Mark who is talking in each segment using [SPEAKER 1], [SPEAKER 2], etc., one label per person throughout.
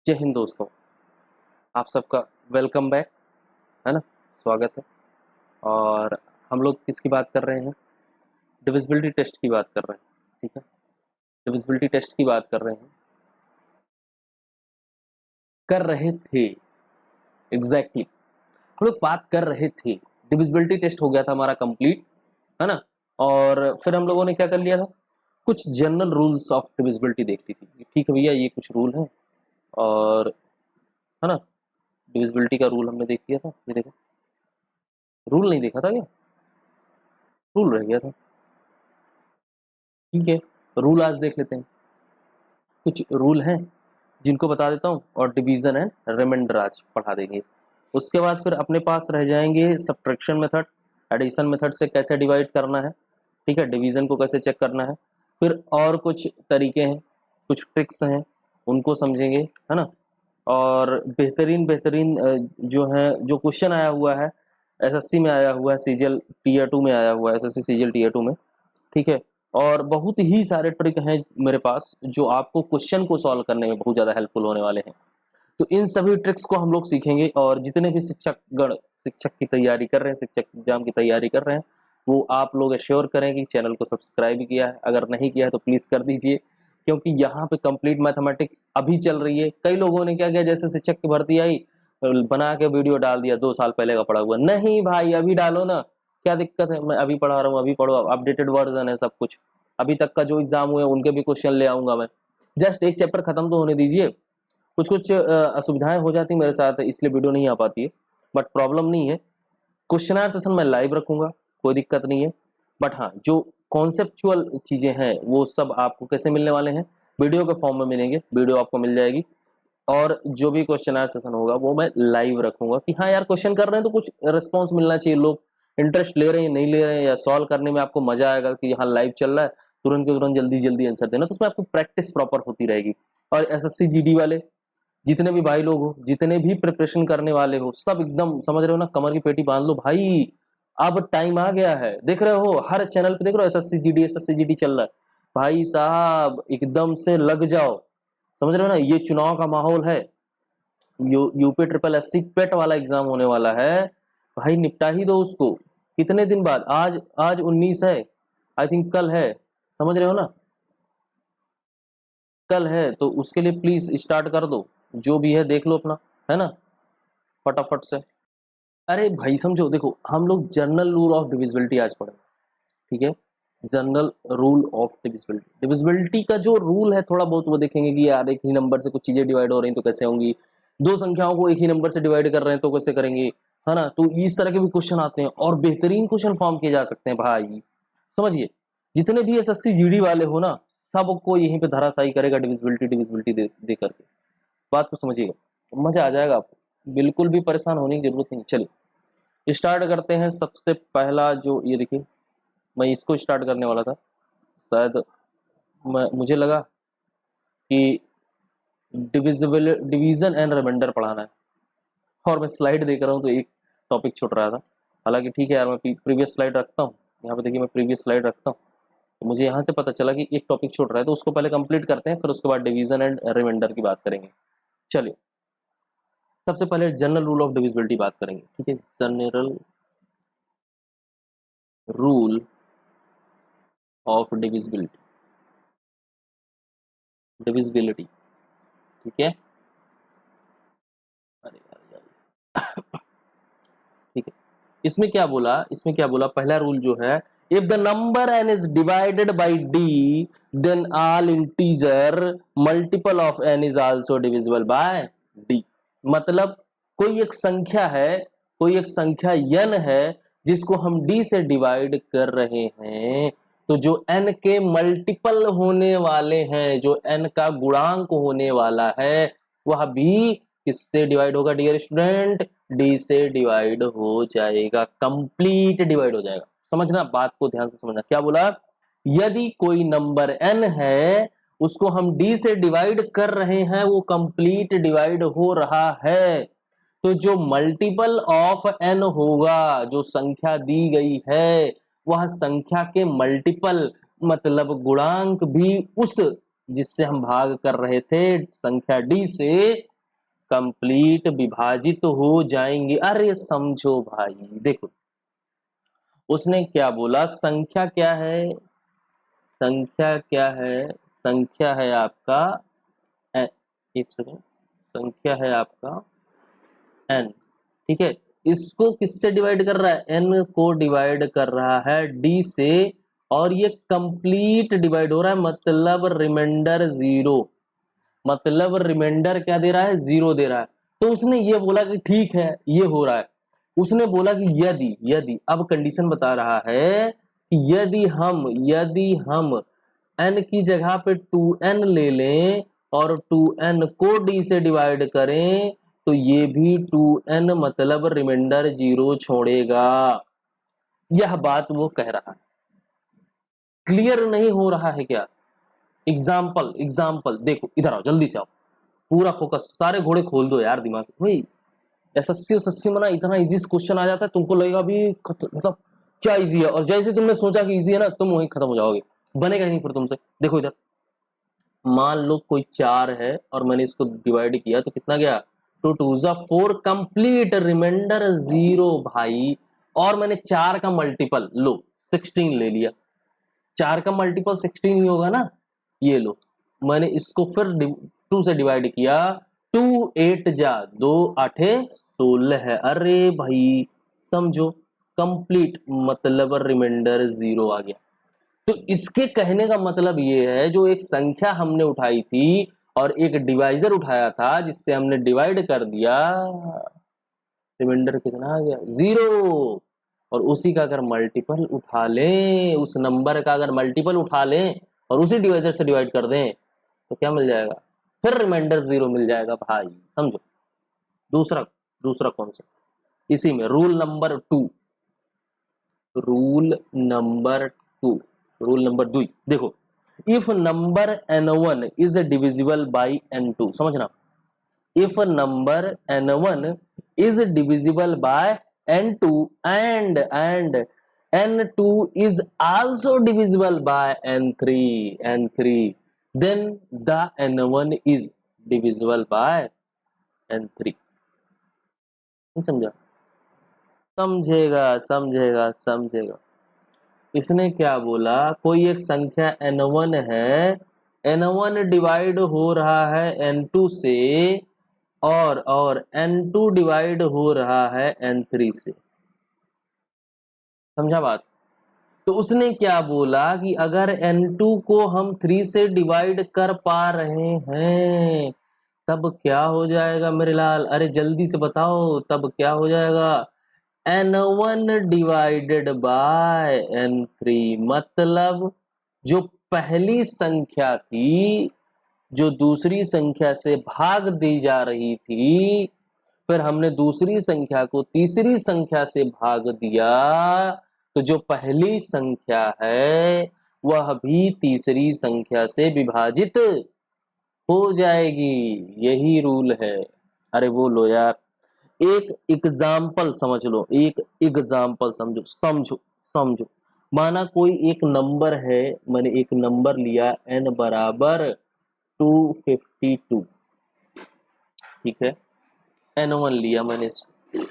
[SPEAKER 1] जय हिंद दोस्तों, आप सबका वेलकम बैक, है ना। स्वागत है। और हम लोग किसकी बात कर रहे हैं? डिविजिबिलिटी टेस्ट की बात कर रहे हैं। ठीक है, डिविजिबिलिटी टेस्ट की बात कर रहे थे एग्जैक्टली हम लोग बात कर रहे थे। डिविजिबिलिटी टेस्ट हो गया था हमारा कंप्लीट, है ना। और फिर हम लोगों ने क्या कर लिया था, कुछ जनरल रूल्स ऑफ डिविजिबिलिटी देख ली थी। ठीक है भैया, ये कुछ रूल है और, है ना। डिविजिबिलिटी का रूल हमने देख लिया था। ये देखो, रूल नहीं देखा था क्या? रूल रह गया था। ठीक है, रूल आज देख लेते हैं। कुछ रूल हैं जिनको बता देता हूँ और डिवीजन एंड रिमाइंडर आज पढ़ा देंगे। उसके बाद फिर अपने पास रह जाएंगे सब्ट्रैक्शन मेथड, एडिशन मेथड से कैसे डिवाइड करना है, ठीक है, डिवीजन को कैसे चेक करना है। फिर और कुछ तरीके हैं, कुछ ट्रिक्स हैं, उनको समझेंगे, है ना। और बेहतरीन बेहतरीन जो है, जो क्वेश्चन आया हुआ है एसएससी में, आया हुआ है सीजीएल टीयर 2 में, आया हुआ है एसएससी सीजीएल टीयर 2 में। ठीक है, और बहुत ही सारे ट्रिक हैं मेरे पास जो आपको क्वेश्चन को सॉल्व करने में बहुत ज़्यादा हेल्पफुल होने वाले हैं। तो इन सभी ट्रिक्स को हम लोग सीखेंगे। और जितने भी शिक्षकगण शिक्षक की तैयारी कर रहे हैं, शिक्षक एग्जाम की तैयारी कर रहे हैं, वो आप लोग एश्योर करें कि चैनल को सब्सक्राइब किया है। अगर नहीं किया है तो प्लीज़ कर दीजिए, क्योंकि यहाँ पे कंप्लीट मैथमेटिक्स अभी चल रही है। कई लोगों ने क्या किया, जैसे शिक्षक की भर्ती आई बना के वीडियो डाल दिया 2 साल पहले का पढ़ा हुआ। नहीं भाई, अभी डालो ना, क्या दिक्कत है? मैं अभी पढ़ा रहा हूँ, अभी पढ़ो, अपडेटेड वर्जन है सब कुछ। अभी तक का जो एग्जाम हुए उनके भी क्वेश्चन ले आऊंगा मैं। जस्ट एक चैप्टर खत्म तो होने दीजिए। कुछ कुछ असुविधाएं हो जाती मेरे साथ, इसलिए वीडियो नहीं आ पाती है, बट प्रॉब्लम नहीं है। क्वेश्चन सेशन मैं लाइव रखूंगा, कोई दिक्कत नहीं है। बट हाँ, जो कॉन्सेप्चुअल चीजें हैं वो सब आपको कैसे मिलने वाले हैं, वीडियो के फॉर्म में मिलेंगे, वीडियो आपको मिल जाएगी। और जो भी क्वेश्चन सेशन होगा वो मैं लाइव रखूंगा कि हाँ यार, क्वेश्चन कर रहे हैं तो कुछ रिस्पॉन्स मिलना चाहिए। लोग इंटरेस्ट ले रहे हैं, नहीं ले रहे हैं, या सॉल्व करने में आपको मजा आएगा कि यहाँ लाइव चल रहा है, तुरंत के तुरंत जल्दी जल्दी आंसर देना, तो उसमें आपको प्रैक्टिस प्रॉपर होती रहेगी। और एसएससी जीडी वाले जितने भी भाई लोग हो, जितने भी प्रिपरेशन करने वाले हो, सब एकदम समझ रहे हो ना, कमर की पेटी बांध लो भाई। अब टाइम आ गया है, देख रहे हो हर चैनल पे, देख रहे हो एसएससी जीडी चल रहा है। भाई साहब एकदम से लग जाओ, समझ रहे हो ना। ये चुनाव का माहौल है, यूपी ट्रिपल एससी पेट वाला एग्जाम होने वाला है भाई, निपटा ही दो उसको। कितने दिन बाद? आज आज 19 है, आई थिंक कल है, समझ रहे हो ना, कल है। तो उसके लिए प्लीज स्टार्ट कर दो, जो भी है देख लो अपना, है ना, फटाफट से। अरे भाई समझो, देखो हम लोग जनरल रूल ऑफ डिविजिबिलिटी आज पढ़े, ठीक है। General rule of divisibility, divisibility का जो रूल है थोड़ा बहुत वो देखेंगे कि यार एक ही नंबर से कुछ चीजें डिवाइड हो रही हैं तो कैसे होंगी, दो संख्याओं को एक ही नंबर से डिवाइड कर रहे हैं तो कैसे करेंगे, है ना। तो इस तरह के भी क्वेश्चन आते हैं और बेहतरीन क्वेश्चन फॉर्म किए जा सकते हैं भाई। समझिए, जितने भी एसएससी जीडी वाले हो ना, सबको यहीं पे धराशायी करेगा डिविजिबिलिटी डिविजिबिलिटी दे करके। बात को समझिएगा, मजा आ जाएगा आपको, बिल्कुल भी परेशान होने की जरूरत नहीं। चलिए स्टार्ट करते हैं। सबसे पहला जो ये देखिए, मैं इसको स्टार्ट करने वाला था, शायद मुझे लगा कि डिवीजन एंड रिमाइंडर पढ़ाना है, और मैं स्लाइड देख रहा हूँ तो एक टॉपिक छूट रहा था। हालांकि ठीक है यार, मैं प्रीवियस स्लाइड रखता हूँ, यहाँ पे देखिए मैं प्रीवियस स्लाइड रखता हूँ, तो मुझे यहाँ से पता चला कि एक टॉपिक छूट रहा है, तो उसको पहले कंप्लीट करते हैं, फिर उसके बाद डिवीजन एंड रिमाइंडर की बात करेंगे। चलिए सबसे पहले जनरल रूल ऑफ डिविजिबिलिटी बात करेंगे, ठीक है। जनरल रूल ऑफ डिविजिबिलिटी, ठीक है। अरे यार, ठीक है। इसमें क्या बोला, पहला रूल जो है, if the number n is divided by d then all integer multiple of n is also divisible by d। मतलब कोई एक संख्या है, कोई एक संख्या n है जिसको हम d से डिवाइड कर रहे हैं, तो जो n के मल्टीपल होने वाले हैं, जो n का गुणांक होने वाला है, वह भी किससे डिवाइड होगा डियर स्टूडेंट? डी से डिवाइड हो जाएगा, कंप्लीट डिवाइड हो जाएगा। समझना, बात को ध्यान से समझना। क्या बोला? यदि कोई नंबर n है, उसको हम d से डिवाइड कर रहे हैं, वो कंप्लीट डिवाइड हो रहा है, तो जो मल्टीपल ऑफ n होगा, जो संख्या दी गई है, वह संख्या के मल्टीपल मतलब गुणांक भी उस जिससे हम भाग कर रहे थे संख्या d से, कंप्लीट विभाजित हो जाएंगे। अरे समझो भाई, देखो उसने क्या बोला, संख्या क्या है, संख्या क्या है, संख्या है आपका एक सेकेंड, संख्या है आपका n, ठीक है। इसको किससे डिवाइड कर रहा है, n को डिवाइड कर रहा है d से, और ये कंप्लीट डिवाइड हो रहा है, मतलब रिमाइंडर जीरो, मतलब रिमाइंडर क्या दे रहा है, जीरो दे रहा है। तो उसने ये बोला कि ठीक है ये हो रहा है। उसने बोला कि यदि यदि अब कंडीशन बता रहा है कि यदि हम n की जगह पे 2n ले लें और 2n को d से डिवाइड करें तो ये भी 2n मतलब रिमाइंडर जीरो छोड़ेगा। यह बात वो कह रहा है। क्लियर नहीं हो रहा है क्या? एग्जाम्पल एग्जाम्पल देखो, इधर आओ जल्दी से आओ, पूरा फोकस, सारे घोड़े खोल दो यार दिमाग भाई। एसएससी में ना इतना इजी क्वेश्चन आ जाता है, तुमको लगेगा भी मतलब क्या इजी है, और जैसे तुमने सोचा कि इजी है ना, तुम वहीं खत्म हो जाओगे, बनेगा ही नहीं फिर तुमसे। देखो इधर, मान लो कोई 4 है और मैंने इसको डिवाइड किया तो कितना गया, 2 2 जा 4, कंप्लीट रिमाइंडर जीरो भाई। और मैंने 4 का मल्टीपल लो 16 ले लिया, 4 का मल्टीपल 16 ही होगा ना, ये लो मैंने इसको फिर 2 से डिवाइड किया, 2 8 जा 2 8 16 है। अरे भाई समझो, कंप्लीट मतलब रिमाइंडर जीरो आ गया। तो इसके कहने का मतलब ये है, जो एक संख्या हमने उठाई थी और एक डिवाइजर उठाया था जिससे हमने डिवाइड कर दिया, रिमाइंडर कितना आ गया, जीरो। और उसी का अगर मल्टीपल उठा लें, उस नंबर का अगर मल्टीपल उठा लें और उसी डिवाइजर से डिवाइड कर दें तो क्या मिल जाएगा, फिर रिमाइंडर जीरो मिल जाएगा भाई। समझो। दूसरा दूसरा कॉन्सेप्ट इसी में, रूल नंबर 2 रूल नंबर 2 देखो, if number n1 is divisible by n2, समझना, if number n1 is divisible by n2 and n2 is also divisible by n3 then the n1 is divisible by n3। नहीं समझा? समझेगा समझेगा समझेगा। इसने क्या बोला, कोई एक संख्या n1 है, n1 डिवाइड हो रहा है n2 से, और n2 डिवाइड हो रहा है n3 से। समझा बात? तो उसने क्या बोला कि अगर n2 को हम 3 से डिवाइड कर पा रहे हैं तब क्या हो जाएगा मेरे लाल, अरे जल्दी से बताओ तब क्या हो जाएगा, n1 डिवाइडेड बाय n3, मतलब जो पहली संख्या थी जो दूसरी संख्या से भाग दी जा रही थी, फिर हमने दूसरी संख्या को तीसरी संख्या से भाग दिया, तो जो पहली संख्या है वह भी तीसरी संख्या से विभाजित हो जाएगी। यही रूल है। अरे बोलो यार, एक एग्जाम्पल समझ लो, एक एग्जाम्पल समझो समझो समझो। माना कोई एक नंबर है, मैंने एक नंबर लिया n बराबर 252, ठीक है, n1 लिया मैंने इसको।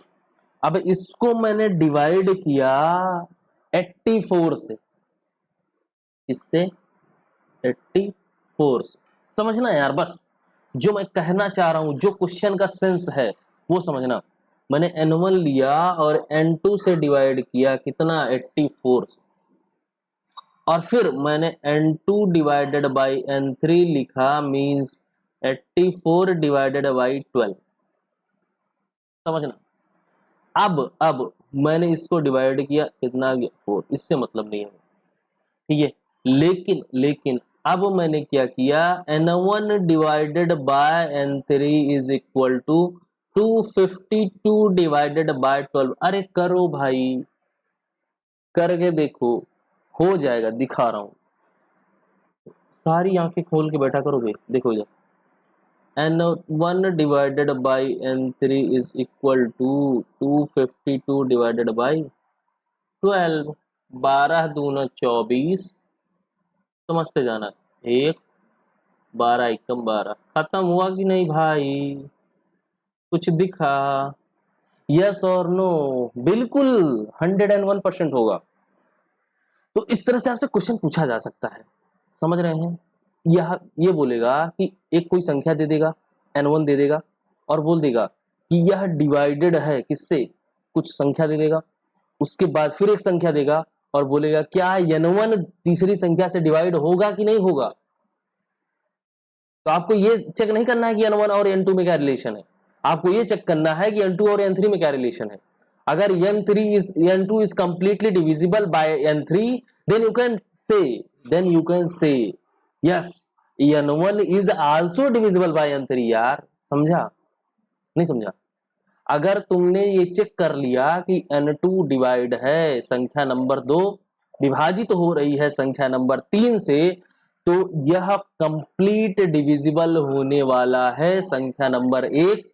[SPEAKER 1] अब इसको मैंने डिवाइड किया 84 से, इससे 84 से। समझना यार, बस जो मैं कहना चाह रहा हूं, जो क्वेश्चन का सेंस है वो समझना। मैंने n1 लिया और n2 से डिवाइड किया कितना, 84 से, और फिर मैंने n2 डिवाइडेड बाई n3 लिखा, मींस 84 डिवाइडेड बाई 12। समझना। अब मैंने इसको डिवाइड किया, कितना आ गया 4, इससे मतलब नहीं है, ठीक है। लेकिन लेकिन अब मैंने क्या किया, n1 divided by n3 is equal to 252 divided by 12। अरे करो भाई, करके देखो, हो जाएगा, दिखा रहा हूं। सारी आंखें खोल के बैठा करोगे, देखो इधर, n1 divided by n3 is equal to 252 divided by 12, 12 दूना 24, समझते जाना, 1 12 एकम 12, खत्म हुआ कि नहीं भाई? कुछ दिखा? यस और नो? बिल्कुल 101% होगा। तो इस तरह से आपसे क्वेश्चन पूछा जा सकता है, समझ रहे हैं? यह ये बोलेगा कि एक कोई संख्या दे देगा, n1 दे देगा और बोल देगा कि यह डिवाइडेड है किससे, कुछ संख्या दे देगा। उसके बाद फिर एक संख्या देगा और बोलेगा क्या n1 तीसरी संख्या से डिवाइड होगा कि नहीं होगा। तो आपको ये चेक नहीं करना है कि n1 और n2 में क्या रिलेशन है, आपको ये चेक करना है कि n2 और n3 में क्या रिलेशन है। अगर n2 is completely divisible by n3, then you can say yes, n1 is also divisible by n3। यार समझा नहीं समझा? अगर तुमने ये चेक कर लिया कि n2 डिवाइड है संख्या नंबर 2, विभाजित हो रही है संख्या नंबर 3 से, तो यह कंप्लीट डिविजिबल होने वाला है संख्या नंबर 1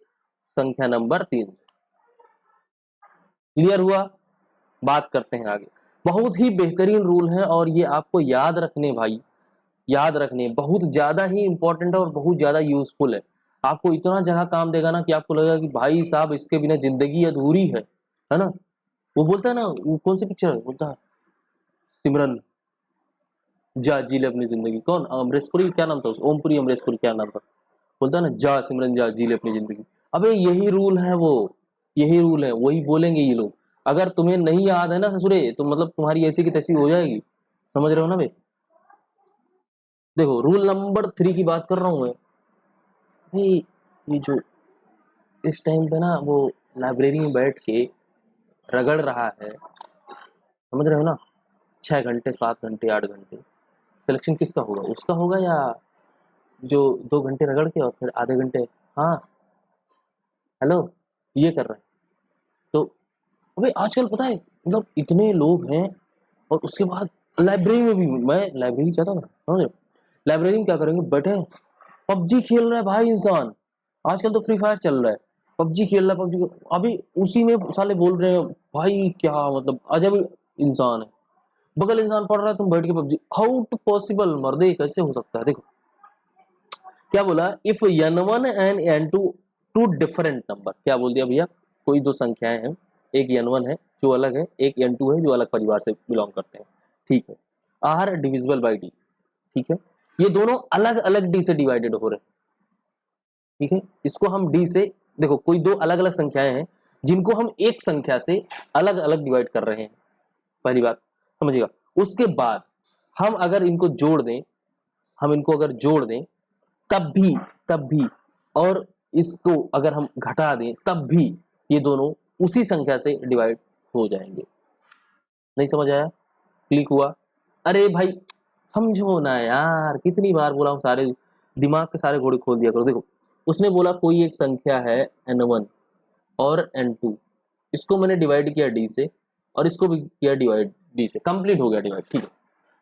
[SPEAKER 1] संख्या नंबर 3 से। क्लियर हुआ? बात करते हैं आगे। बहुत ही बेहतरीन रूल है और ये आपको याद रखने भाई, याद रखने, बहुत ज्यादा ही इंपॉर्टेंट है और बहुत ज्यादा यूजफुल है। आपको इतना जगह काम देगा ना कि आपको लगेगा कि भाई साहब इसके बिना जिंदगी अधूरी है ना? वो बोलता है ना, वो कौन सी पिक्चर बोलता है, सिमरन जा जी ले अपनी जिंदगी, कौन, अमरीशपुरी क्या नाम था, ओमपुरी अमरीशपुरी क्या नाम था, बोलता है ना जा सिमरन जा जी ले अपनी जिंदगी। अबे यही रूल है, वो यही रूल है, वही बोलेंगे ये लोग। अगर तुम्हें नहीं याद है ना ससुरे, तो मतलब तुम्हारी ऐसी की तैसी हो जाएगी, समझ रहे हो ना भाई? देखो रूल नंबर 3 की बात कर रहा हूं मैं भाई। ये जो इस टाइम पे ना वो लाइब्रेरी में बैठ के रगड़ रहा है, समझ रहे हो ना, 6 घंटे 7 घंटे 8 घंटे, सिलेक्शन किसका होगा, उसका होगा या जो 2 घंटे रगड़ के और फिर आधे घंटे हाँ हेलो ये कर रहे हैं। तो अबे आजकल पता है मतलब इतने लोग हैं, और उसके बाद लाइब्रेरी में भी, मैं लाइब्रेरी चाहता था, समझ रहे हो? लाइब्रेरी में क्या करेंगे, बैठे पबजी खेल रहा है भाई इंसान, आजकल तो फ्री फायर चल रहा है, पबजी खेल रहा है, पबजी अभी उसी में साले बोल रहे हैं भाई, क्या मतलब अजब इंसान है। बगल इंसान पढ़ रहा है, तुम बैठ के पबजी, हाउ टू पॉसिबल मर्दे, कैसे हो सकता है? देखो क्या बोला, if n1 and n2 two different number, क्या बोल दिया भैया, कोई दो संख्याएं हैं, एक n1 है जो अलग है, एक n2 है जो अलग परिवार से बिलोंग करते हैं, ठीक है, आर डिविजिबल बाई डी, ठीक है, ये दोनों अलग अलग डी से डिवाइडेड हो रहे हैं, ठीक है, इसको हम डी से, देखो कोई दो अलग अलग संख्याएं हैं जिनको हम एक संख्या से अलग अलग डिवाइड कर रहे हैं, पहली बात समझिएगा। उसके बाद हम अगर इनको जोड़ दें, हम इनको अगर जोड़ दें तब भी और इसको अगर हम घटा दें तब भी ये दोनों उसी संख्या से डिवाइड हो जाएंगे। नहीं समझ आया? क्लिक हुआ? अरे भाई समझो ना यार, कितनी बार बोला हूं, सारे दिमाग के सारे घोड़े खोल दिया करो। देखो उसने बोला कोई एक संख्या है n1 और n2, इसको मैंने डिवाइड किया d से और इसको भी किया डिवाइड d से, कंप्लीट हो गया डिवाइड, ठीक है।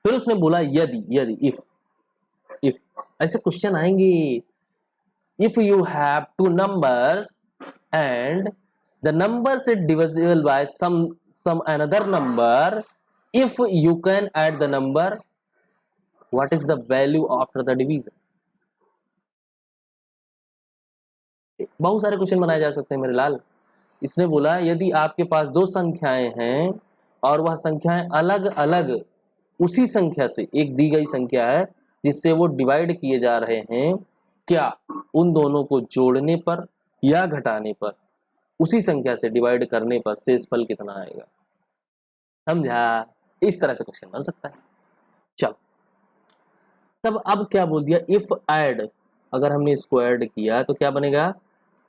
[SPEAKER 1] फिर उसने बोला यदि इफ ऐसे क्वेश्चन आएंगे, if you have two numbers and the numbers is divisible by some another number, if you can add the number, what is the value after the division? बहुत सारे क्वेश्चन बनाए जा सकते हैं मेरे लाल। इसने बोला यदि आपके पास दो संख्याएं हैं और वह संख्याएं अलग अलग उसी संख्या से, एक दी गई संख्या है जिससे वो डिवाइड किए जा रहे हैं, क्या उन दोनों को जोड़ने पर या घटाने पर, उसी संख्या से डिवाइड करने पर शेषफल कितना आएगा? समझा? इस तरह से क्वेश्चन बन सकता है। चलो तब अब क्या बोल दिया, इफ ऐड, अगर हमने इसको ऐड किया तो क्या बनेगा,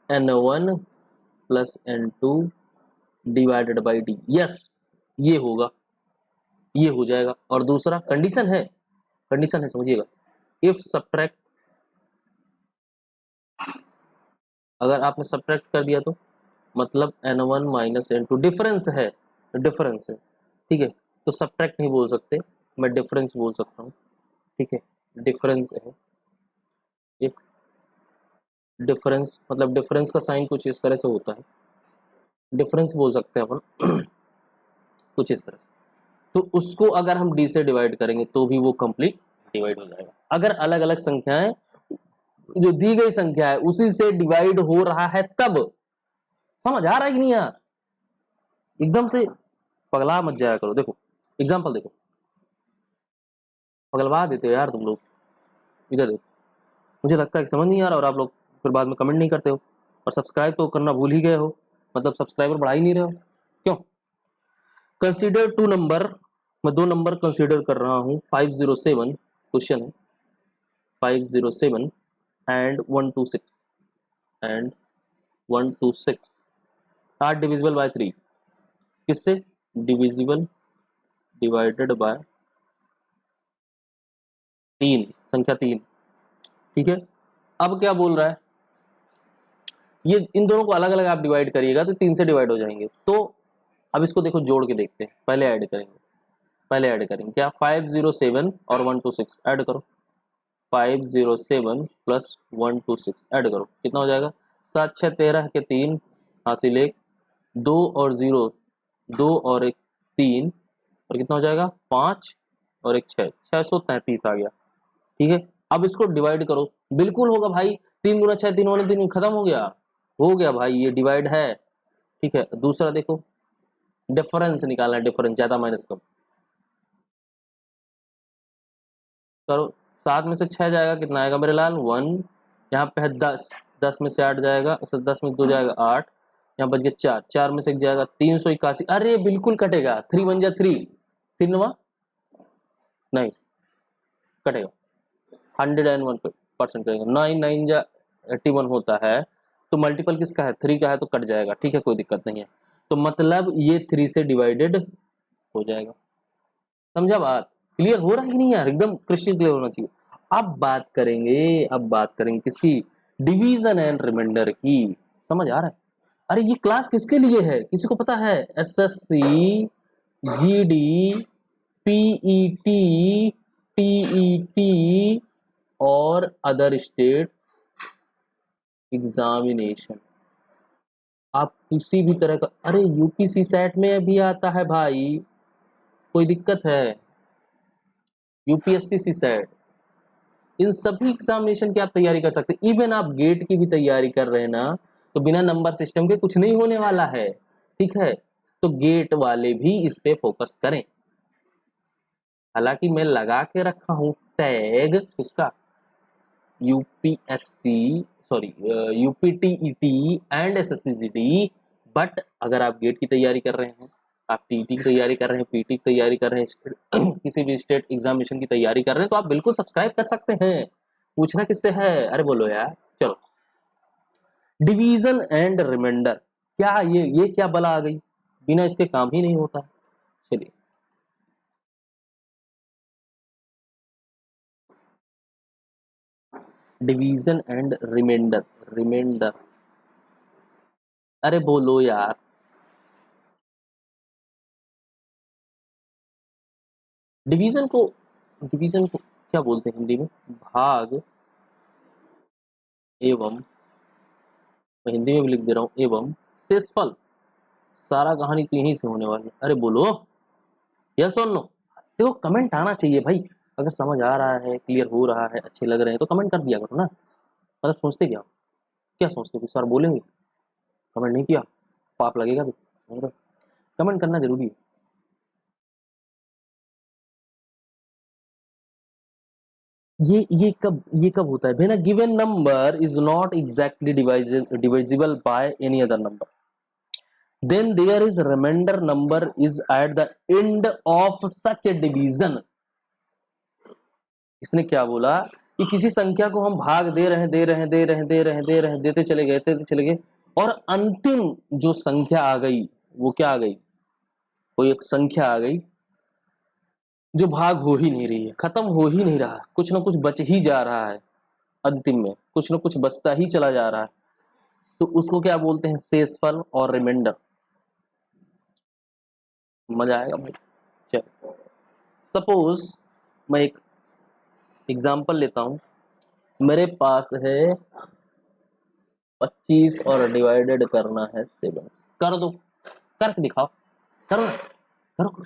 [SPEAKER 1] n1 plus n2 divided by D. Yes ये होगा, ये हो जाएगा। और दूसरा कंडीशन है समझिएगा, इफ सब्ट्रैक्ट, अगर आपने सब्ट्रैक्ट कर दिया तो मतलब n1 माइनस n2 डिफरेंस है, ठीक है, तो सब्ट्रैक्ट नहीं बोल सकते, मैं डिफरेंस बोल सकता हूँ, ठीक है, डिफरेंस है। इफ डिफरेंस मतलब डिफरेंस का साइन कुछ इस तरह से होता है, डिफरेंस बोल सकते हैं अपन कुछ इस तरह से, तो उसको अगर हम डी से डिवाइड करेंगे तो भी वो कंप्लीट डिवाइड हो जाएगा। अगर अलग अलग संख्याएं, जो दी गई संख्या है उसी से डिवाइड हो रहा है तब समझ आ रहा है कि नहीं यार? एकदम से पगला मत जाया करो। देखो एग्जाम्पल देखो, पगलवा देते हो यार तुम लोग। इधर देखो, मुझे लगता है कि समझ नहीं आ रहा और आप लोग फिर बाद में कमेंट नहीं करते हो, और सब्सक्राइब तो करना भूल ही गए हो, मतलब सब्सक्राइबर बढ़ा ही नहीं रहे हो, क्यों? कंसीडर टू नंबर, मैं दो नंबर कंसीडर कर रहा हूँ। 507 क्वेश्चन है, 507 and 126 and 126 are divisible by 3। किससे? डिविजिबल डिवाइडेड बाय 3, संख्या 3। ठीक है, अब क्या बोल रहा है, ये इन दोनों को अलग अलग आप डिवाइड करिएगा तो 3 से डिवाइड हो जाएंगे। तो अब इसको देखो जोड़ के देखते हैं, पहले ऐड करेंगे, पहले ऐड करेंगे क्या, 507 और 126 ऐड करो, 507 प्लस 126 ऐड करो, कितना हो जाएगा, 7 6 13 के 3 हासिल 1, 2 और 0 2 और 1 3, और कितना हो जाएगा 5 और 1 6, 633 आ गया। ठीक है, अब इसको डिवाइड करो, बिल्कुल होगा भाई, 3 गुना 6 3 होने 3 खत्म हो गया भाई, ये डिवाइड है। ठीक है, दूसरा देखो, डिफरेंस निकालना है, डिफरेंस ज्यादा माइनस कम करो, 7 में से 6 जाएगा, कितना आएगा मेरे लाल 1, यहाँ पे है 10, 10 में से 8 जाएगा, 10 में 2 जाएगा 8, यहाँ बच गया 4, 4 में से 1 जाएगा 381, अरे बिल्कुल कटेगा, 3 1 जा 3, 3 नवा नहीं कटेगा, 101% करेगा, 9 9 जा 81 होता है, तो मल्टीपल किसका है, 3 का है, तो कट जाएगा। ठीक है, कोई दिक्कत नहीं है, तो मतलब ये 3 से डिवाइडेड हो जाएगा। समझा बात? क्लियर हो रहा है कि नहीं यार? एकदम क्रिस्टल क्लियर होना चाहिए। अब बात करेंगे किसकी, डिवीजन एंड रिमाइंडर की। समझ आ रहा है? अरे ये क्लास किसके लिए है, किसी को पता है? एसएससी, जीडी, पीईटी, टीईटी और अदर स्टेट एग्जामिनेशन। आप किसी भी तरह का, अरे यूपीसी सेट में भी आता है भाई, कोई दिक्कत है? यूपीएससी सी सेट, इन सभी एग्जामिनेशन की आप तैयारी कर सकते हैं। इवन आप गेट की भी तैयारी कर रहे हैं ना, तो बिना नंबर सिस्टम के कुछ नहीं होने वाला है। ठीक है, तो गेट वाले भी इस पे फोकस करें। हालांकि मैं लगा के रखा हूं टैग किसका, UPSC, sorry UPTET and SSC GD. But अगर आप गेट की तैयारी कर रहे हैं, आप टीटी की तैयारी कर रहे हैं, पीटी की तैयारी कर रहे हैं, किसी भी स्टेट एग्जामिनेशन की तैयारी कर रहे हैं, तो आप बिल्कुल सब्सक्राइब कर सकते हैं। पूछना किससे है, अरे बोलो यार। चलो, डिवीजन एंड रिमाइंडर, क्या ये क्या बला आ गई, बिना इसके काम ही नहीं होता। चलिए, डिवीजन एंड रिमाइंडर, रिमाइंडर, अरे बोलो यार। डिवीजन को क्या बोलते हैं हिंदी में, भाग एवं, मैं हिंदी में भी लिख दे रहा हूँ, एवं शेषफल। सारा कहानी तो यहीं से होने वाली है। अरे बोलो, यस और नो। देखो कमेंट आना चाहिए भाई, अगर समझ आ रहा है, क्लियर हो रहा है, अच्छे लग रहे हैं तो कमेंट कर दिया करो ना। मतलब सोचते क्या सोचते हो, सर बोलेंगे, कमेंट नहीं किया पाप लगेगा तो, कमेंट करना जरूरी है। ये कब होता है, when a given number is not exactly divisible by any other number, then there is remainder number is at the end of such a division। इसने क्या बोला कि किसी संख्या को हम भाग देते चले गए, और अंतिम जो संख्या आ गई वो क्या आ गई, कोई एक संख्या आ गई जो भाग हो ही नहीं रही है, खत्म हो ही नहीं रहा, कुछ ना कुछ बच ही जा रहा है, अंतिम में कुछ ना कुछ बचता ही चला जा रहा है, तो उसको क्या बोलते हैं, शेषफल और रिमाइंडर। मजा आएगा भाई। चलो, सपोज मैं एक एग्जाम्पल लेता हूं, मेरे पास है 25 और डिवाइडेड करना है 7, कर दो, करके दिखाओ, करो करो,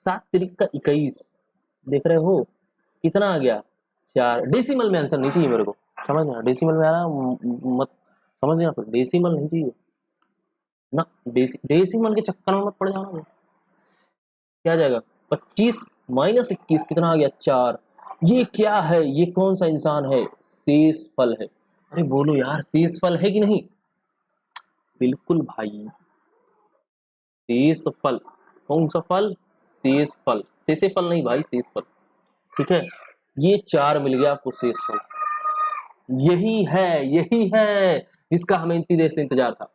[SPEAKER 1] 7 तिरिक का 21, देख रहे हो कितना आ गया, 4। डेसिमल में आंसर नहीं चाहिए मेरे को, समझ ना, डेसिमल में आना मत, समझ ना, डेसिमल नहीं चाहिए, ना, डेसिमल के चक्कर में मत पड़ जाना। क्या आ जाएगा? 25 माइनस 21 कितना आ गया? 4। ये क्या है? ये कौन सा इंसान है? शेष फल है। अरे बोलो यार, शेष फल है कि नहीं? बिल्कुल भाई, शेष फल। कौन सा फल? शेष फल। शेषे फल नहीं भाई, शेष फल। ठीक है, ये 4 मिल गया आपको शेष फल। यही है जिसका हमें इतनी देर से इंतजार था।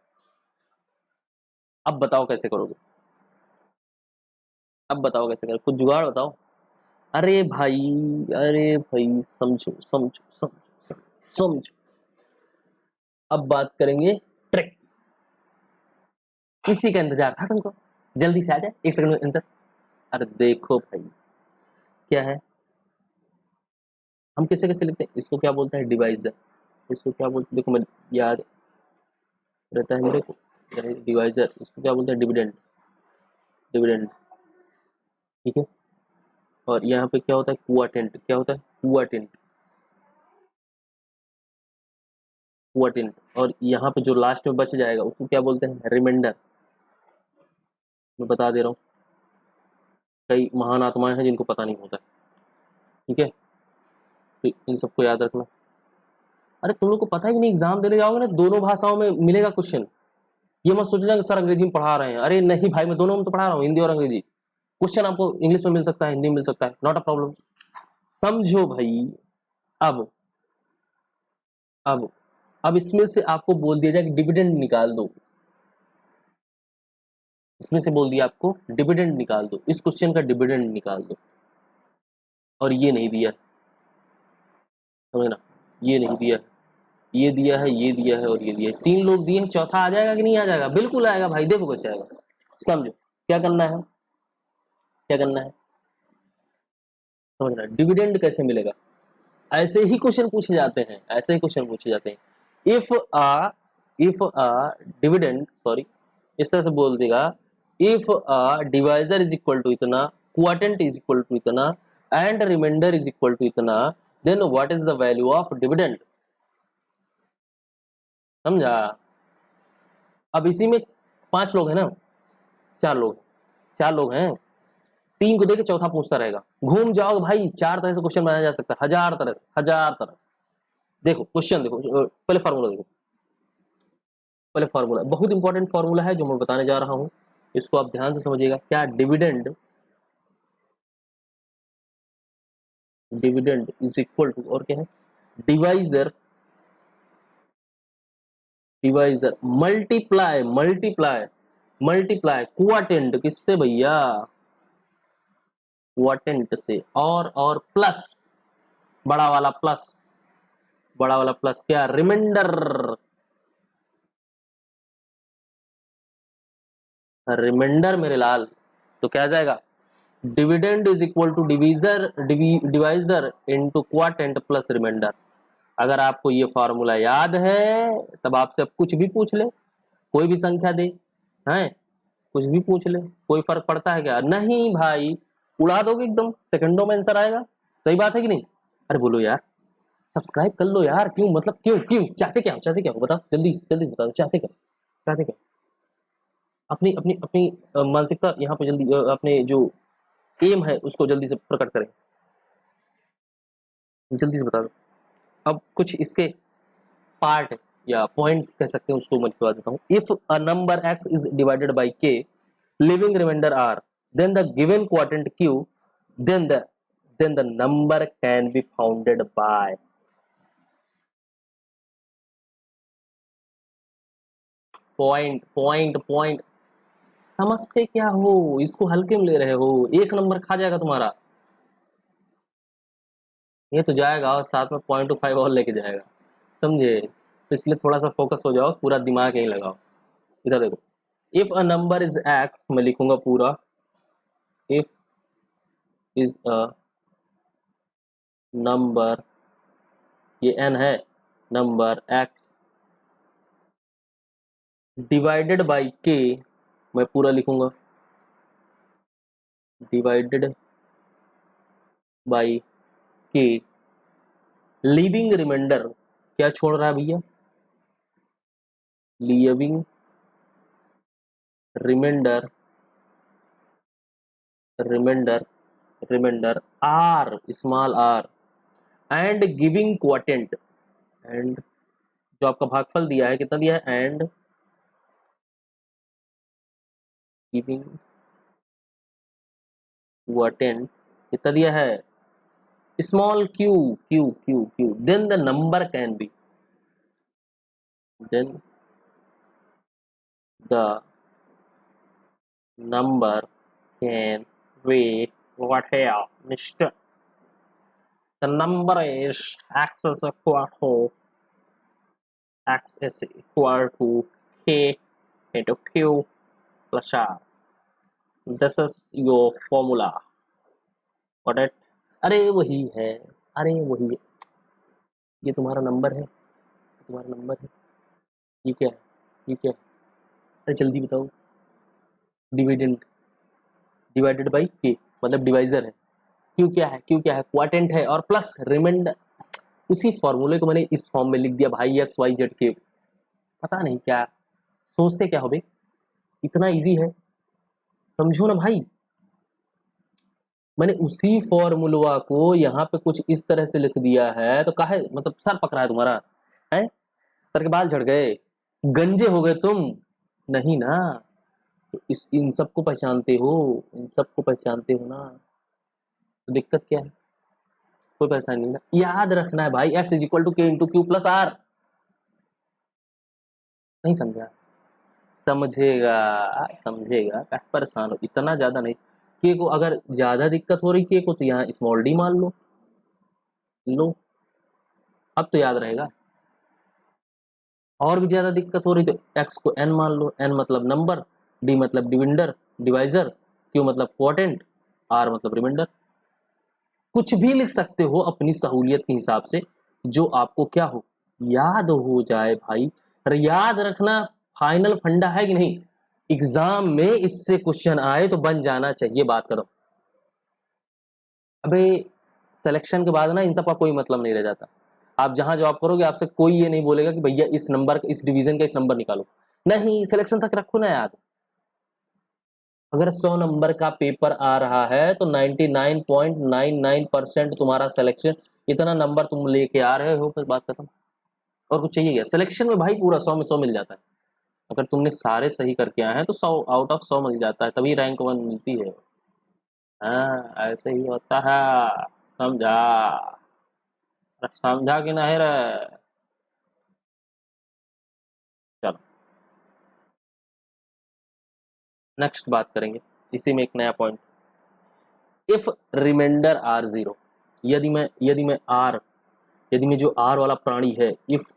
[SPEAKER 1] अब बताओ कैसे करोगे? अब बताओ कैसे करोगे? कुछ जुगाड़ बताओ। अरे भाई, अरे भाई, समझो समझो समझो समझो समझो। अब बात करेंगे ट्रिक। इसी का इंतजार था तुमको, जल्दी से आ जाए, 1 सेकंड में आंसर। अरे देखो भाई, क्या है? हम कैसे कैसे लिखते हैं इसको? क्या बोलते हैं? डिवाइजर। इसको क्या बोलते हैं? देखो मैं याद रहता है मेरे को। डिवाइजर, इसको क्या बोलते हैं? डिविडेंड। डिविडेंड, ठीक है। और यहाँ पे क्या होता है? क्वाटेंट। क्या होता है? क्वाटेंट। क्वाटेंट। और यहाँ पे जो लास्ट में बच जाएगा उसको क्या बोलते हैं? रिमाइंडर। मैं बता दे रहा हूँ, कई महान आत्माएं हैं जिनको पता नहीं होता है। ठीक है, तो इन सबको याद रखना। अरे तुम लोग को पता है कि नहीं, एग्जाम देने जाओगे ना, दोनों भाषाओं में मिलेगा क्वेश्चन। ये मत सोचना कि सर अंग्रेजी में पढ़ा रहे हैं। अरे नहीं भाई, मैं दोनों में तो पढ़ा रहा हूँ, हिंदी और अंग्रेजी। क्वेश्चन आपको इंग्लिश में मिल सकता है, हिंदी में मिल सकता है, नॉट अ प्रॉब्लम। समझो भाई। अब अब अब इसमें से आपको बोल दिया जाए कि डिविडेंड निकाल दो। इसमें से बोल दिया आपको डिविडेंड निकाल दो, इस क्वेश्चन का डिविडेंड निकाल दो। और ये नहीं दिया, समझना, ये नहीं दिया, ये दिया है, ये दिया है और ये दिया है। 3 लोग दिए हैं, चौथा आ जाएगा कि नहीं आ जाएगा? बिल्कुल आएगा भाई, देखो कैसे आएगा। समझो क्या करना है, क्या करना है, समझना। डिविडेंड कैसे मिलेगा? ऐसे ही क्वेश्चन पूछे जाते हैं, ऐसे ही क्वेश्चन पूछे जाते हैं। इफ अ डिविडेंड, सॉरी, इस तरह से बोल देगा, if a divisor is equal to इतना, क्वाटेंट इज इक्वल टू इतना, and remainder is equal to इतना, then what is the value of dividend. समझा? अब इसी में 5 लोग हैं ना, 4 लोग, 4 लोग हैं। 3 को देके चौथा पूछता रहेगा, घूम जाओगे भाई। 4 तरह से क्वेश्चन बनाया जा सकता है, 1000 तरह से, 1000 तरह से। देखो क्वेश्चन देखो, पहले फार्मूला देखो। पहले फार्मूला बहुत इंपॉर्टेंट फार्मूला है जो मैं बताने जा रहा हूं, इसको आप ध्यान से समझिएगा। क्या? Dividend, dividend is equal to, और क्या है? Divisor, divisor multiply, multiply, multiply quotient किससे भैया? क्वाटेंट से। और प्लस, बड़ा वाला प्लस, बड़ा वाला प्लस क्या? रिमाइंडर। रिमाइंडर मेरे लाल। तो क्या आ जाएगा? Dividend is equal to divisor, divisor into quotient plus remainder. अगर आपको ये फार्मूला याद है, तब आपसे अब कुछ भी पूछ ले, कोई भी संख्या दे, हैं, कुछ भी पूछ ले, कोई फर्क पड़ता है क्या? नहीं भाई, उड़ा दोगे एकदम, सेकंडों में आंसर आएगा। सही बात है कि नहीं? अरे बोलो यार, सब्सक्राइब कर लो यार। क्यों, मतलब क्यों, क्यों चाहते क्या हो? चाहते क्या हो बताओ, जल्दी जल्दी बताओ, चाहते क्या, चाहते क्या? अपनी अपनी अपनी मानसिकता यहाँ पे जल्दी, अपने जो एम है उसको जल्दी से प्रकट करें, जल्दी से बता दो। अब कुछ इसके पार्ट या पॉइंट्स कह सकते हैं, उसको मैं बता देता हूँ। If a number x is divided by k, leaving remainder r, then the given quotient q, then the number can be founded by। Point point point, समझते क्या हो? इसको हल्के में ले रहे हो, 1 नंबर खा जाएगा तुम्हारा। ये तो जाएगा और साथ में 0.25 और लेके जाएगा, समझे? तो इसलिए थोड़ा सा फोकस हो जाओ, पूरा दिमाग यहीं लगाओ। इधर देखो, if a number is x, मैं लिखूंगा पूरा, इफ इज अ नंबर, ये n है, number x divided by k, मैं पूरा लिखूंगा, divided by k, leaving remainder क्या छोड़ रहा है भैया? Leaving remainder R, small R, and giving quotient, and जो आपका भागफल दिया है कितना दिया है, एंड गिविंग क्वोटिएंट कितना दिया है, small Q Q Q Q, then the number can be, then the number can be what here, Mr. The number is x is equal to k into q plus r. This is your formula. Got it? अरे वही है, अरे वही है, ये तुम्हारा number है, तुम्हारा नंबर है, ये क्या है, ये क्या है, अरे जल्दी बताओ, डिविडेंड डिवाइडेड बाई के, मतलब डिवाइजर है, क्यू क्या है, क्यू क्या है, क्वाटेंट है, और प्लस रिमाइंडर। उसी फॉर्मूले को मैंने इस फॉर्म में लिख दिया भाई, एक्स वाई जेड के, पता नहीं क्या सोचते क्या हो बे, इतना इजी है, समझो ना भाई। मैंने उसी फॉर्मूला को यहाँ पे कुछ इस तरह से लिख दिया है, तो काहे मतलब सर पकड़ा है तुम्हारा, है सर के बाल झड़ गए, गंजे हो गए तुम, नहीं ना, तो इन सबको पहचानते हो, इन सबको पहचानते हो ना, तो दिक्कत क्या है, कोई परेशानी नहीं ना, याद रखना है भाई, x इज इक्वल टू के इंटू क्यू प्लस आर। नहीं समझा, समझेगा समझेगा, परेशान हो इतना ज्यादा नहीं, के को अगर ज्यादा दिक्कत हो रही के को तो यहाँ स्मॉल डी मान लो, लो अब तो याद रहेगा, और भी ज्यादा दिक्कत हो रही तो x को n मान लो, n मतलब नंबर, d मतलब डिविडेंडर डिवाइजर, q मतलब क्वोटिएंट, r मतलब रिमाइंडर। कुछ भी लिख सकते हो अपनी सहूलियत के हिसाब से, जो आपको क्या हो, याद हो जाए भाई, और याद रखना फाइनल फंडा है कि नहीं, एग्जाम में इससे क्वेश्चन आए तो बन जाना चाहिए, बात करो। अबे सिलेक्शन के बाद ना इन सब का कोई मतलब नहीं रह जाता, आप जहां जॉब करोगे आपसे कोई ये नहीं बोलेगा कि भैया इस नंबर इस डिवीजन का इस नंबर निकालो, नहीं, सिलेक्शन तक रखो ना याद। अगर 100 नंबर का पेपर आ रहा है तो 99.99% तुम्हारा सिलेक्शन, इतना नंबर तुम लेके आ रहे हो, फिर बात खत्म, और कुछ चाहिए क्या सिलेक्शन में भाई, पूरा 100 में 100 मिल जाता है, अगर तुमने सारे सही करके आए हैं तो 100 आउट ऑफ 100 मिल जाता है, तभी रैंक 1 मिलती है। हाँ ऐसे ही होता है, समझा, समझा कि नहीं रे, चलो नेक्स्ट बात करेंगे, इसी में एक नया point, if remainder are zero, यदि मैं जो आर वाला प्राणी है, if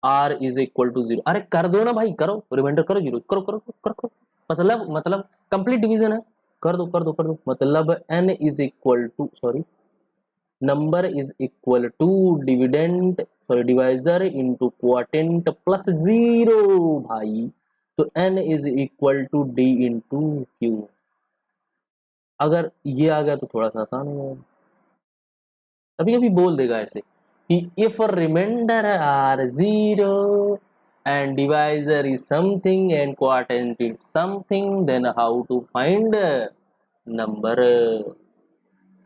[SPEAKER 1] R is equal to zero, अरे कर दो ना भाई, करो रिमाइंडर, करो जीरो, करो करो करो करो, मतलब कंप्लीट डिवीजन है, कर दो, मतलब n is equal to, sorry, number is equal to dividend, sorry divisor into quotient plus zero भाई, तो n is equal to d into q. अगर ये आ गया तो थोड़ा सा आसान हो जाएगा, कभी कभी बोल देगा ऐसे कि if remainder are zero and divisor is something and quotient is something, then how to find number।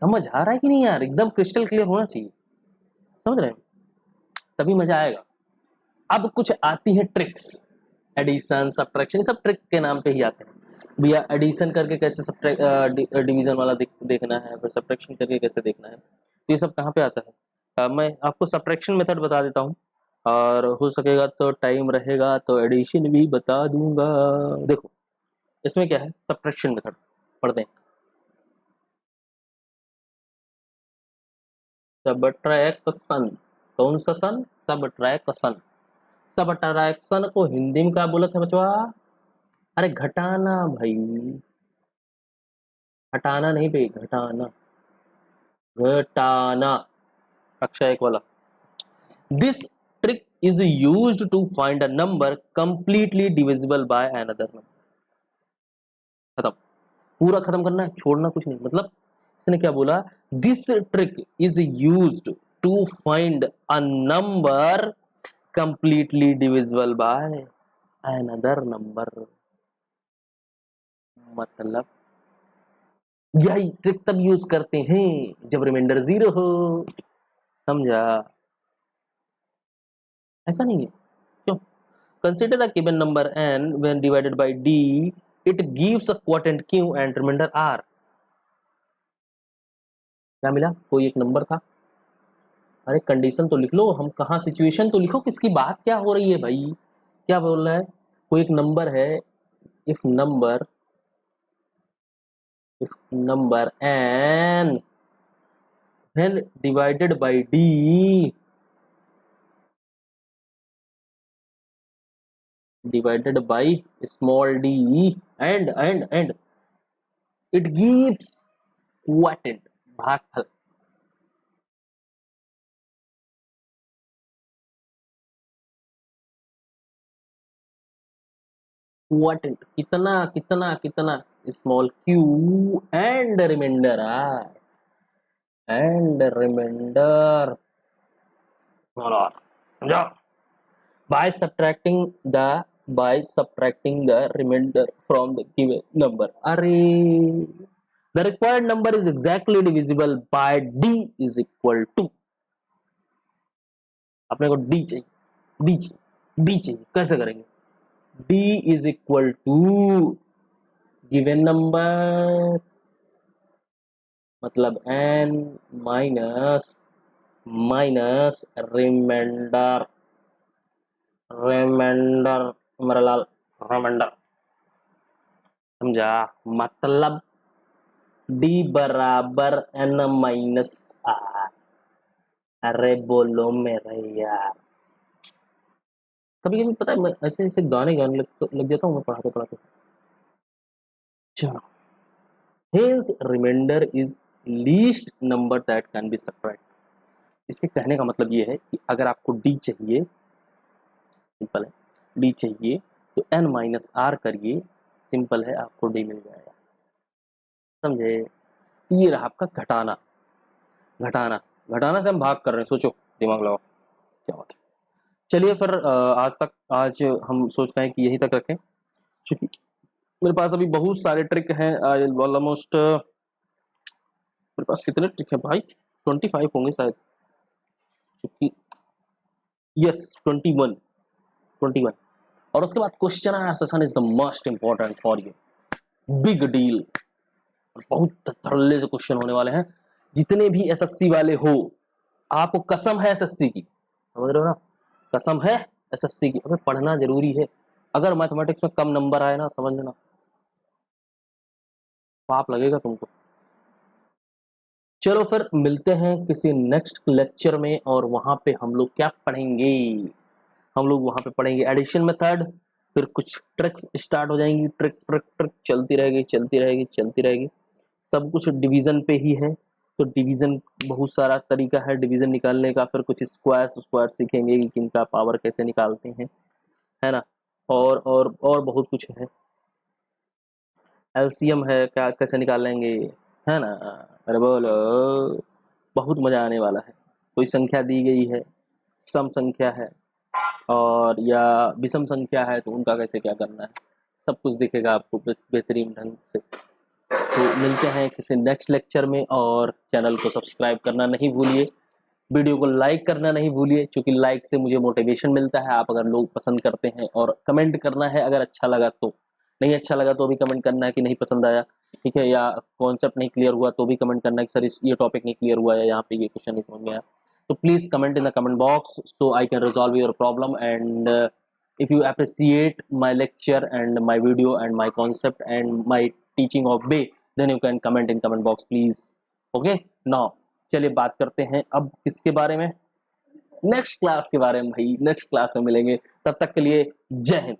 [SPEAKER 1] समझ आ रहा है कि नहीं यार, एकदम क्रिस्टल क्लियर होना चाहिए, समझ रहे हैं, तभी मजा आएगा। अब कुछ आती है ट्रिक्स, एडिशन सब्ट्रैक्शन, सब ट्रिक के नाम पे ही आते हैं भैया, एडिशन करके कैसे डिवीजन वाला देखना है, फिर सब्ट्रैक्शन करके कैसे देखना है, तो ये सब कहाँ पे आता है, मैं आपको सब्ट्रैक्शन मेथड बता देता हूँ, और हो सकेगा तो टाइम रहेगा तो एडिशन भी बता दूंगा। देखो इसमें क्या है, सब्ट्रैक्शन मेथड पढ़ते हैं, सब्ट्रैक्शन, कौन सा सन, सब्ट्रैक्शन, सब्ट्रैक्शन को हिंदी में क्या बोलते हैं बचवा, अरे घटाना भाई, हटाना नहीं बे, घटाना, घटाना, कक्षा एक वाला। This trick is used to find a number completely divisible by another number. खत्म, पूरा खत्म करना है, छोड़ना कुछ नहीं, मतलब इसने क्या बोला, this trick is used to find a number completely divisible by another number. मतलब यही ट्रिक तब यूज करते हैं जब रिमाइंडर 0 हो, समझा? ऐसा नहीं है, क्यों? Consider a given number n when divided by d it gives a quotient q and remainder r। क्या मिला? कोई एक नंबर था, अरे कंडीशन तो लिख लो, हम कहाँ, सिचुएशन तो लिखो, किसकी बात क्या हो रही है भाई, क्या बोल रहा है? कोई एक नंबर है, if number n when divided by d divided by small d and it gives quotient भागफल। quotient कितना कितना कितना, small q and remainder r and remainder small r, समझा? by subtracting the remainder from the given number। अरे the required number is exactly divisible by d is equal to, अपने को d चाहिए, d चाहिए, कैसे करेंगे? d is equal to given number मतलब n minus remainder, मेरा लाल, रिमाइंडर, समझा? मतलब d बराबर n माइनस r। अरे बोलो मेरे यार, कभी कभी पता है मैं ऐसे ऐसे गाने गाने लग जाता हूँ मैं पढ़ाते पढ़ाते। चलो, hence remainder is least number that can be subtracted। इसके कहने का मतलब ये है कि अगर आपको d चाहिए, सिंपल है, d चाहिए तो n माइनस r करिए, सिंपल है, आपको d मिल जाएगा, समझे? ये रहा आपका घटाना, घटाना से हम भाग कर रहे हैं, सोचो, दिमाग लगाओ, क्या बात है। चलिए फिर आज हम सोच रहे हैं कि यहीं तक रखें, क्योंकि मेरे पास अभी बहुत सारे ट्रिक हैं, ऑलमोस्ट मेरे पास कितने ट्रिक हैं भाई, 25 होंगे शायद, क्योंकि यस 21 और उसके बाद question answer session is the most important for you, big deal, बहुत धड़ल्ले से क्वेश्चन होने वाले हैं। जितने भी एसएससी वाले हो, आपको कसम है एसएससी की, समझ रहे हो ना, कसम है एसएससी की, हमें पढ़ना जरूरी है। अगर मैथमेटिक्स में कम नंबर आए ना, समझ लेना पाप लगेगा तुमको। चलो फिर मिलते हैं किसी नेक्स्ट लेक्चर में, और वहां पे हम लोग क्या पढ़ेंगे, हम लोग वहां पे पढ़ेंगे एडिशन मेथड, फिर कुछ ट्रिक्स स्टार्ट हो जाएंगी, ट्रिक चलती रहेगी, सब कुछ डिवीजन पे ही है। तो डिवीजन बहुत सारा तरीका है डिवीजन निकालने का, फिर कुछ स्क्वायर सीखेंगे कि किनका पावर कैसे निकालते हैं, है ना, और बहुत कुछ है, एलसीएम है क्या कैसे निकालेंगे, है ना, अरे बोलो, बहुत मजा आने वाला है। कोई संख्या दी गई है, सम संख्या है और या विषम संख्या है, तो उनका कैसे क्या करना है, सब कुछ दिखेगा आपको बेहतरीन ढंग से। तो मिलते हैं किसी नेक्स्ट लेक्चर में, और चैनल को सब्सक्राइब करना नहीं भूलिए, वीडियो को लाइक करना नहीं भूलिए, क्योंकि लाइक से मुझे मोटिवेशन मिलता है। आप अगर लोग पसंद करते हैं, और कमेंट करना है अगर अच्छा लगा तो, नहीं अच्छा लगा तो भी कमेंट करना है कि नहीं पसंद आया, ठीक है, या कॉन्सेप्ट नहीं क्लियर हुआ तो भी कमेंट करना है कि सर ये टॉपिक नहीं क्लियर हुआ है, यहाँ पे ये क्वेश्चन नहीं समझ में आया, तो please comment in the comment box so I can resolve your problem, and if you appreciate my lecture and my video and my concept and my teaching of way, then you can comment in comment box please। okay, now चलिए बात करते हैं अब किसके बारे में, next class के बारे में भाई, नेक्स्ट क्लास में मिलेंगे, तब तक के लिए जय हिंद।